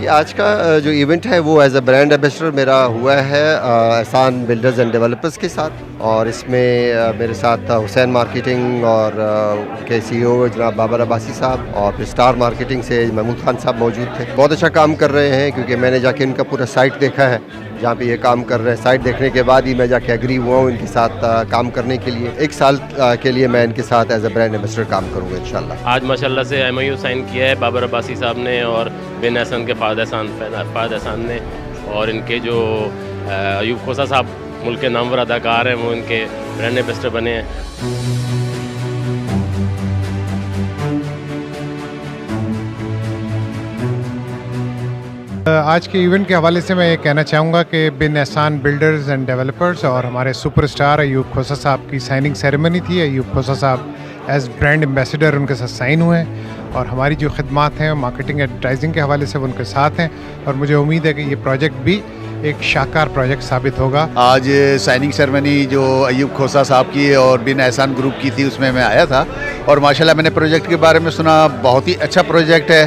जी, आज का जो इवेंट है वो एज़ अ ब्रांड एम्बेसडर मेरा हुआ है एहसान बिल्डर्स एंड डेवलपर्स के साथ। और इसमें मेरे साथ हुसैन मार्केटिंग और उनके सीईओ जनाब बाबर अब्बासी साहब और फिर स्टार मार्केटिंग से महमूद खान साहब मौजूद थे। बहुत अच्छा काम कर रहे हैं क्योंकि मैंने जाके इनका पूरा साइट देखा है जहाँ पे ये काम कर रहे हैं। साइट देखने के बाद ही मैं जाके एग्री हुआ हूँ इनके साथ काम करने के लिए। 1 साल के लिए मैं इनके साथ एज़ अ ब्रांड एम्बेसडर काम करूँगा इंशाल्लाह। आज माशाल्लाह से एमओयू साइन किया है बाबर अब्बासी साहब ने और बिन एहसन के फ़ाद एहसान ने, और इनके जो अयूब खोसा साहब मुल्क के नामवर अदाकार हैं वो इनके ब्रांड एम्बेसडर बने हैं। आज के इवेंट के हवाले से मैं ये कहना चाहूँगा कि बिन एहसान बिल्डर्स एंड डेवलपर्स और हमारे सुपरस्टार अयूब खोसा साहब की साइनिंग सेरेमनी थी। अयूब खोसा साहब एज़ ब्रांड एम्बेसडर उनके साथ साइन हुए हैं और हमारी जो खिदमात हैं मार्केटिंग एडवर्टाइजिंग के हवाले से वो उनके साथ हैं और मुझे उम्मीद है कि ये प्रोजेक्ट भी एक शानदार प्रोजेक्ट साबित होगा। आज साइनिंग सेरेमनी जो अयूब खोसा साहब की और बिन एहसान ग्रुप की थी उसमें मैं आया था और माशाल्लाह मैंने प्रोजेक्ट के बारे में सुना। बहुत ही अच्छा प्रोजेक्ट है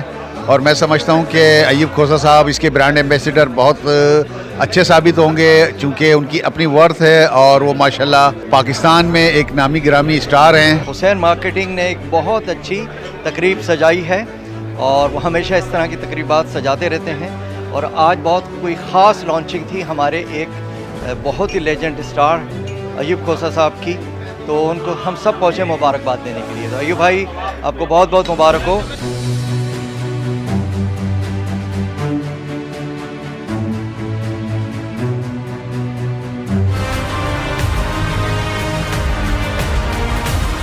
और मैं समझता हूँ कि अयूब खोसा साहब इसके ब्रांड एम्बेसडर बहुत अच्छे साबित होंगे क्योंकि उनकी अपनी वर्थ है और वो माशाल्लाह पाकिस्तान में एक नामी गिरामी स्टार हैं। हुसैन मार्केटिंग ने एक बहुत अच्छी तकरीब सजाई है और वो हमेशा इस तरह की तकरीबात सजाते रहते हैं और आज बहुत कोई ख़ास लॉन्चिंग थी हमारे एक बहुत ही लेजेंड स्टार अयूब खोसा साहब की, तो उनको हम सब पहुँचे मुबारकबाद देने के लिए। तो अयूब भाई आपको बहुत बहुत मुबारक हो।